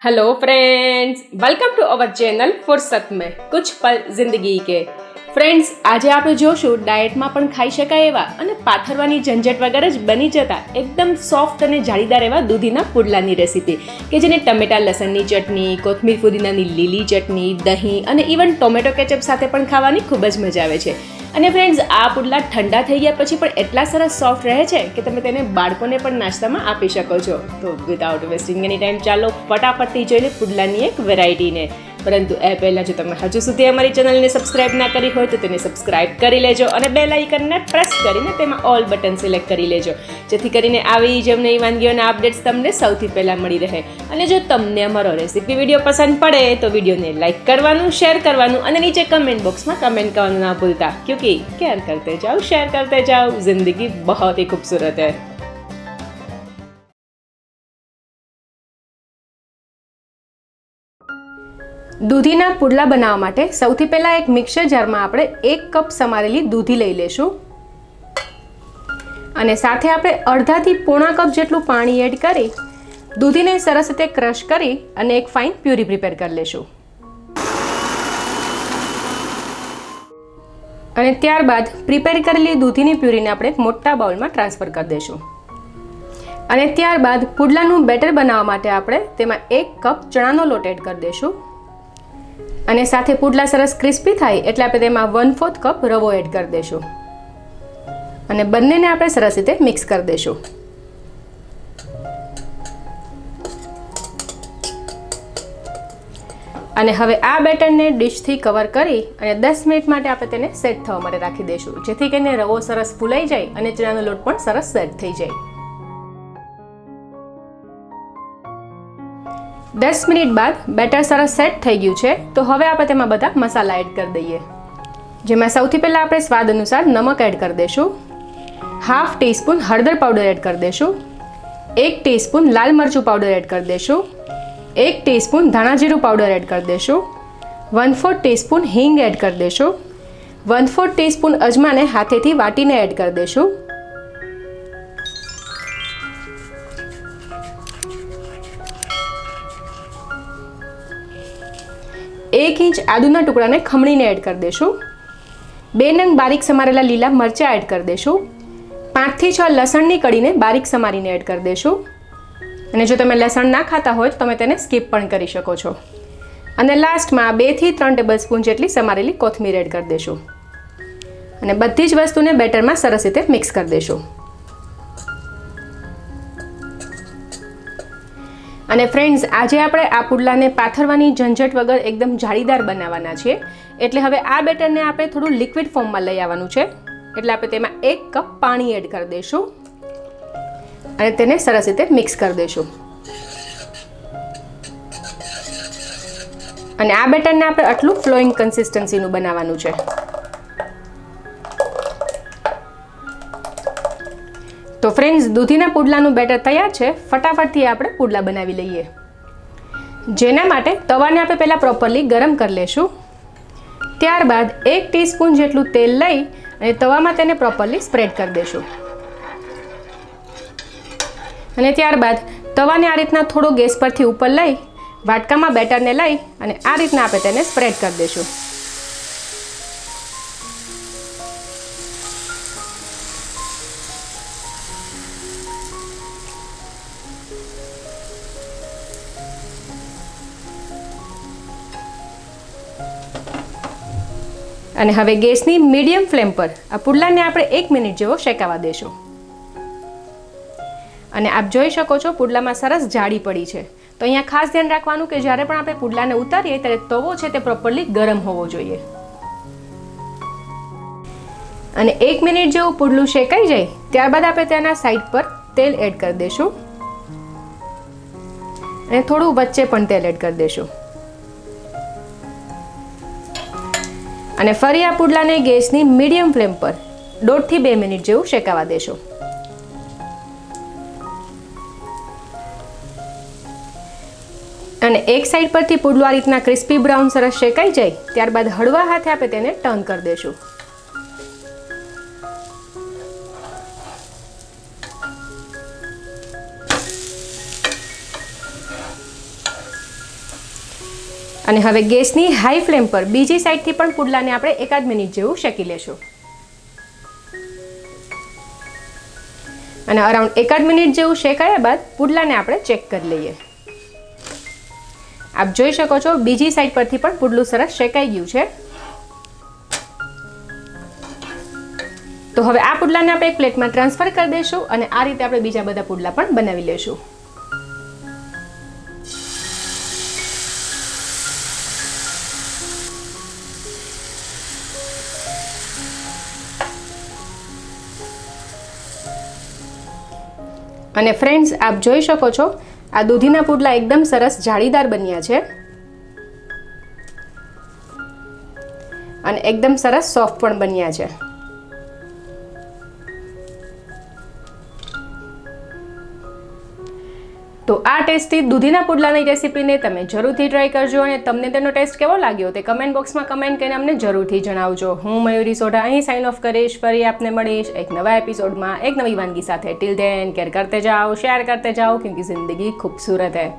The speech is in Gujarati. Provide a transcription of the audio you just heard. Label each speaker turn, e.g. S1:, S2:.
S1: Hello friends, welcome to our channel फुर्सत में कुछ पल जिंदगी के। ફ્રેન્ડ્સ, આજે આપણે જોશું ડાયટમાં પણ ખાઈ શકાય એવા અને પાથરવાની ઝંઝટ વગર જ બની જતા એકદમ સોફ્ટ અને જાળીદાર એવા દૂધીના પુડલાની રેસીપી કે જેને ટમેટા લસણની ચટણી, કોથમીર પુદીનાની લીલી ચટણી, દહીં અને ઇવન ટોમેટો કેચઅપ સાથે પણ ખાવાની ખૂબ જ મજા આવે છે। અને ફ્રેન્ડ્સ, આ પુડલા ઠંડા થઈ ગયા પછી પણ એટલા સરસ સોફ્ટ રહે છે કે તમે તેને બાળકોને પણ નાસ્તામાં આપી શકો છો। તો વિધાઉટ વેસ્ટિંગ એની ટાઈમ ચાલો ફટાફટથી જોઈને પુડલાની એક વેરાયટીને। પરંતુ એ પહેલાં જો તમે હજુ સુધી અમારી ચેનલને સબસ્ક્રાઇબ ના કરી હોય તો તેને સબસ્ક્રાઇબ કરી લેજો અને બેલ આઇકનને પ્રેસ કરીને તેમાં ઓલ બટન સિલેક્ટ કરી લેજો, જેથી કરીને આવી જ નવી વાનગીઓના અપડેટ્સ તમને સૌથી પહેલાં મળી રહે। અને જો તમને અમારો રેસીપી વિડીયો પસંદ પડે તો વિડીયોને લાઇક કરવાનું, શેર કરવાનું અને નીચે કમેન્ટ બોક્સમાં કમેન્ટ કરવાનું ના ભૂલતા, ક્યોંકि કેર કરતે જાઓ, શેર કરતે જાઓ, જિંદગી બહોત ही खूबसूरत है। દૂધીના પુડલા બનાવવા માટે સૌથી પહેલાં એક મિક્સર જારમાં આપણે 1 કપ સમારેલી દૂધી લઈ લેશું અને સાથે આપણે અડધાથી પોણા કપ જેટલું પાણી એડ કરી દૂધીને સરસ રીતે ક્રશ કરી અને એક ફાઇન પ્યુરી પ્રિપેર કરી લેશું। અને ત્યારબાદ પ્રિપેર કરેલી દૂધીની પ્યુરીને આપણે મોટા બાઉલમાં ટ્રાન્સફર કરી દઈશું। અને ત્યારબાદ પુડલાનું બેટર બનાવવા માટે આપણે તેમાં 1 કપ ચણાનો લોટ એડ કરી દઈશું અને સાથે પુડલા સરસ ક્રિસ્પી થાય એટલે આપણે તેમાં 1/4 કપ રવો એડ કરી દઈશું અને બંનેને આપણે સરસ રીતે મિક્સ કરી દઈશું। અને હવે આ બેટરને ડીશથી કવર કરી અને 10 મિનિટ માટે આપણે તેને સેટ થવા માટે રાખી દઈશું, જેથી કરીને રવો સરસ ફૂલાઈ જાય અને ચણાનો લોટ પણ સરસ સેટ થઈ જાય। 10 મિનિટ બાદ બેટર સરસ સેટ થઈ ગયું છે, તો હવે આપણે તેમાં બધા મસાલા એડ કરી દઈએ, જેમાં સૌથી પહેલાં આપણે સ્વાદ અનુસાર નમક એડ કરી દઈશું, ½ ટીસ્પૂન હળદર પાવડર એડ કરી દઈશું, 1 ટીસ્પૂન લાલ મરચું પાવડર એડ કરી દઈશું, 1 ટીસ્પૂન ધાણા જીરું પાવડર એડ કરી દઈશું, 1/4 ટીસ્પૂન હિંગ એડ કરી દઈશું, 1/4 ટીસ્પૂન અજમાને હાથેથી વાટીને એડ કરી દઈશું, 1 ઇંચ આદુના ટુકડાને ખમણીને એડ કરી દઈશું, 2 નંગ બારીક સમારેલા લીલા મરચાં એડ કરી દઈશું, 5 થી 6 લસણની કળીને બારીક સમારીને એડ કરી દઈશું અને જો તમે લસણ ના ખાતા હોય તો તમે તેને સ્કીપ પણ કરી શકો છો। અને લાસ્ટમાં 2 થી 3 ટેબલસ્પૂન જેટલી સમારેલી કોથમીર એડ કરી દઈશું અને બધી જ વસ્તુને બેટરમાં સરસ રીતે મિક્સ કરી દઈશું। અને ફ્રેન્ડ્સ, આજે આપણે આ પુડલાને પાથરવાની ઝંઝટ વગર એકદમ જાળીદાર બનાવવાના છીએ, એટલે હવે આ બેટરને આપણે થોડું લિક્વિડ ફોર્મમાં લઈ આવવાનું છે, એટલે આપણે તેમાં 1 કપ પાણી એડ કરી દઈશું અને તેને સરસ રીતે મિક્સ કરી દઈશું। અને આ બેટરને આપણે આટલું ફ્લોઈંગ કન્સિસ્ટન્સીનું બનાવવાનું છે। તો ફ્રેન્ડ્સ, દૂધીના પુડલાનું બેટર તૈયાર છે, ફટાફટથી આપણે પુડલા બનાવી લઈએ, જેના માટે તવાને આપણે પહેલાં પ્રોપરલી ગરમ કરી લેશું। ત્યારબાદ 1 ટીસ્પૂન જેટલું તેલ લઈ અને તવામાં તેને પ્રોપરલી સ્પ્રેડ કરી દઈશું અને ત્યારબાદ તવાને આ રીતના થોડો ગેસ પરથી ઉપર લઈ વાટકામાં બેટરને લઈ અને આ રીતના આપણે તેને સ્પ્રેડ કરી દઈશું। અને હવે ગેસની મીડિયમ ફ્લેમ પર આ પુડલાને આપણે 1 મિનિટ જેવો શેકાવા દઈશું અને આપ જોઈ શકો છો પુડલામાં સરસ જાળી પડી છે। તો અહીંયા ખાસ ધ્યાન રાખવાનું કે જ્યારે પણ આપણે પુડલાને ઉતારીએ ત્યારે તવો છે તે પ્રોપરલી ગરમ હોવો જોઈએ। અને 1 મિનિટ જેવું પુડલું શેકાઈ જાય ત્યારબાદ આપણે તેના સાઈડ પર તેલ એડ કરી દઈશું અને થોડું વચ્ચે પણ તેલ એડ કરી દઈશું અને ફરી આ પુડલાને ગેસની મીડિયમ ફ્લેમ પર 1.5 થી 2 મિનિટ જેવું શેકાવા દેશો। અને એક સાઈડ પરથી પુડલું આ રીતના ક્રિસ્પી બ્રાઉન સરસ શેકાઈ જાય ત્યારબાદ હળવા હાથે આપણે તેને ટર્ન કરી દઈશું। અને હવે ગેસની હાઈ ફ્લેમ પર બીજી સાઈડથી પણ પુડલાને આપણે 1 મિનિટ જેવું શેકી લેશું. અને અરાઉન્ડ 1 મિનિટ જેવું શેકાયા બાદ પુડલાને આપણે ચેક કરી લઈએ. આપ જોઈ શકો છો બીજી સાઈડ પરથી પણ પુડલું સરસ શેકાઈ ગયું છે. તો હવે આ પુડલાને આપણે એક પ્લેટમાં ટ્રાન્સફર કરી દઈશું અને આ રીતે આપણે બીજા બધા પુડલા પણ બનાવી લેશું. અને ફ્રેન્ડ્સ આપ જોઈ શકો છો આ દૂધીના પુડલા એકદમ સરસ જાળીદાર બન્યા છે અને એકદમ સરસ સોફ્ટ પણ બન્યા છે. તો આ ટેસ્ટી દૂધીના પુડલાની રેસીપીને તમે જરૂરથી ટ્રાય કરજો અને તમને તેનો ટેસ્ટ કેવો લાગ્યો તે કમેન્ટ બોક્સમાં કમેન્ટ કરીને અમને જરૂરથી જણાવજો. હું મયુરી સોઢા અહીં સાઇન ઓફ કરીશ. ફરી આપને મળીશ એક નવા એપિસોડમાં એક નવી વાનગી સાથે. ટિલ ધેન કેર કરતે જાઓ, શેર કરતે જાઓ, ક્યોંકि જિંદગી ખૂબસૂરત હૈ.